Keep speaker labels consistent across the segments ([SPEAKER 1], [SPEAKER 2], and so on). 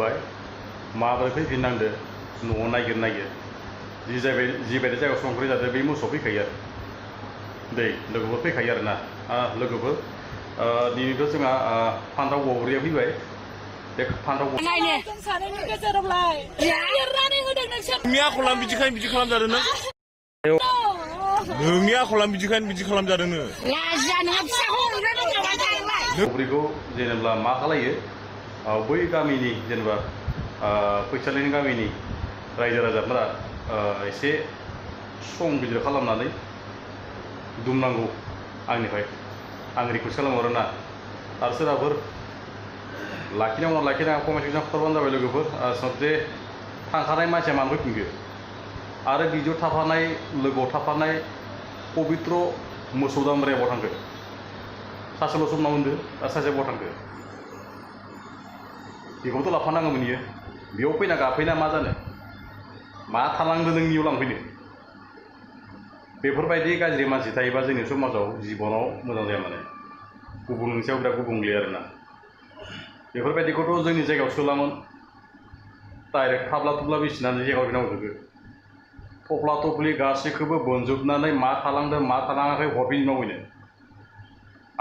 [SPEAKER 1] नुबाय माबोरै फैफिननांदो न'आव नागिर जिबायदि जायगायाव संख्रि जादों बे मोसौआव फैखायो आरो दै लोगोफोर फैखायो आरोना लोगोफोर दिनैथ' जोंहा फान्थाव गग्रिया फैबाय बे फान्थाव
[SPEAKER 2] नोंनि आखला बिदि खालामजादों नों नोंनि आखला बिदि खालामजादों नो
[SPEAKER 1] गग्रिखौ जेनेबा मा खालायो बै गामिनि जेनेबा फैसालिनि गामिनि रायजो राजाफोरा एसे सम गिदिर खालामनानै दुमनांगौ आंनिफ्राय आं रिकुवेस्ट खालामो आरोना आरो सोरबाफोर लाखिनांगौ लाखिनाङा कमेन्ट खिथाबानो जाबाय लोगोफोर आसलते थांखानाय मानसिया मानो फैफिनखो आरो बिदियाव थाफानाय लोगोआव थाफानाय पबित्र मोसौ दामब्राया बहा थांखो सासेल' सम नांगौ आरो सासेया बहा थांखो बेखौथ' लाफानांगौमोन इयो बेयाव फैना गाफैना मा जानो मा थालांदों नोंनियाव लांफैनो बेफोरबायदि गाज्रि मानसि थायोबा जोंनि समाजाव जिबनाव मोजां जाया माने गुबुननि सायाव बिराद गुबुंले आरोना बेफोरबायदिखौथ' जोंनि जायगायाव सोलामोन डाइरेक्ट थाब्ला थुब्ला बिसिनानै जायगायाव फैनांगौ थफ्ला थफ्लि गासैखौबो बोनजोबनानै मा थालांदों मा थालाङाखै हरफिननांगौनो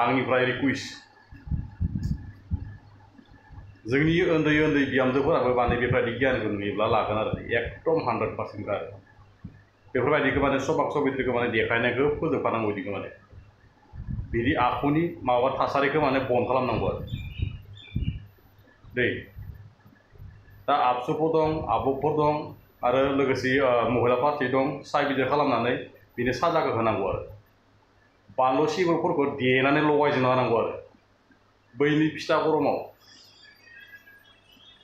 [SPEAKER 1] आंनिफ्राय रिकुवेस्ट जोंनि उन्दै बिहामजोफोराबो माने बेफोरबायदि गियानखौ नुयोब्ला लागोन आरो एकदम 100% आरो बेफोरबायदिखौ माने सबाक सबित्रिखौ माने देखायनायखौ फोजोबखानांगौ बिदिखौ माने बिदि आखुनि माबा थासारिखौ माने बन्द खालामनांगौ आरो दै दा आबसुफोर दं आब'फोर दं आरो लोगोसे महिला पार्टि दं साइ बिजिर खालामनानै बिनो साजाखौ होनांगौ आरो बानलु सिब्रुफोरखौ देनानै लगायजोबना होनांगौ आरो बैनि फिथा गरमाव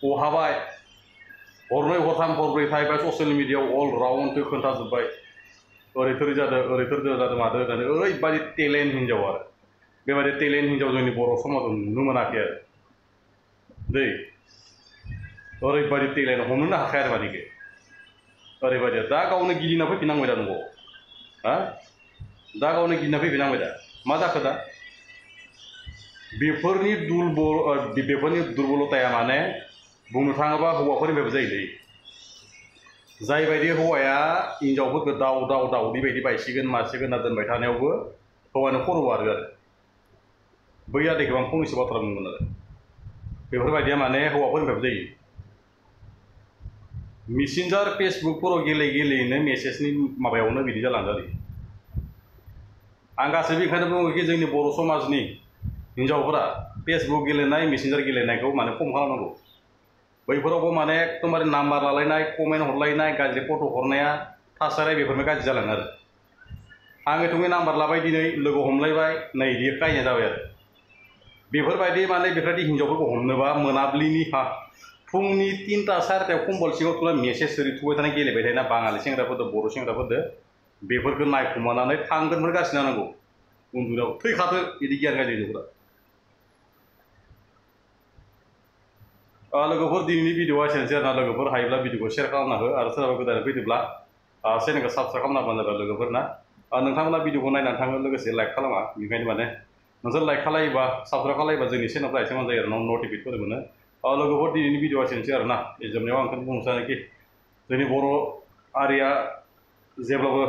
[SPEAKER 1] बहाबाय हरनै हरथाम हरब्रै थाहैबाय ससियेल मिडियायाव अल राउन्डखौ खोन्थाजोब्बाय ओरैथोरै जादों मादों होननानै ओरैबायदि टेलेन्ट हिन्जाव आरो बेबायदि टेलेन्ट हिन्जाव जोंनि बर' समाजाव नुनो मोनाखै आरो दै ओरैबायदि टेलेन्ट हमनोनो हाखाया आरो मानिखौ ओरैबायदि दा गावनो गिदिंना फैफिननांबाय दा न'आव दा गावनो गिदिंना फैफिननांबाय दा मा जाखो दा बेफोरनि दुरबलताया माने बुंनो थाङोबा हौवाफोरनिफ्रायबो जायोलै जायबायदि हौवाया हिन्जावफोरखौ दाउदै बायदि बायसिगोन मासिगोन होनना दोनबाय थानायावबो हौवानो खर' आरो बै आदैखौ आं फंनैसो बाथ्रा बुंगोन आरो बेफोरबायदिया माने हौवाफोरनिफ्रायबो जायो मेसेन्जार फेसबुकफोराव गेलेयैनो मेसेजनि माबायावनो बिदि जालांदों आरो आं गासैबो ओंखायनो बुङो कि जोंनि बर' समाजनि हिन्जावफोरा फेसबुक गेलेनाय मेसेन्जार गेलेनायखौ माने खम खालामनांगौ बैफोरावबो माने एकदमबारे नाम्बार लालायनाय कमेन्ट हरलायनाय गाज्रि फट' हरनाया थासारिया बेफोरनो गाज्रि जालाङो आरो आङो थुङै नाम्बार लाबाय दिनै लोगो हमलायबाय नै बियो कायना जाबाय आरो बेफोरबायदि माने बेफोरबायदि हिन्जावफोरखौ हमनोबा मोनाबिलिनि फुंनि 3टा 4टायाव कम्बल सिङाव थुना मेसेज ओरै थुबाय थानाय गेलेबाय थायोना बाङालि सेंग्राफोरदो बर' सेंग्राफोरदो बेफोरखौ नायखुमानानै थांगोनफोर गासिनो नांगौ उन्दुनायाव थैखाथो बिदि गियान गाज्रि हिन्जावफोरा लोगोफोर दिनैनि भिडिअआ एसेनोसै आरोना लोगोफोर हायोब्ला भिडिअखौ शेयार खालामना हो आरो सोरबा गोदानै फैदोंब्ला चेनेलखौ साबस्क्राइब खालामना होबानो जाबाय लोगोफोर ना नोंथांमोना भिडिअखौ नायनानै थाङो लोगोसे लाइक खालामा बेनिखायनो माने नोंसोर लाइक खालायोबा साबस्क्राइब खालायोबा जोंनि चेनेलफ्रा एसे मोजां जायो आरो नटिफिकेटफोर मोनो लोगोफोर दिनैनि भिडिअआ एसेनोसै आरोना जोबनायाव आं बुंनो सानोखि जोंनि बर' हारिया जेब्लाबो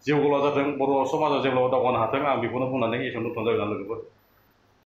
[SPEAKER 1] जिउ गला जाथों बर' समाजा जेब्लाबो दावगानो हाथों आं बेखौनो बुंनानै एसेयावनो दोनथ'नाय जाबाय ना लोगोफोर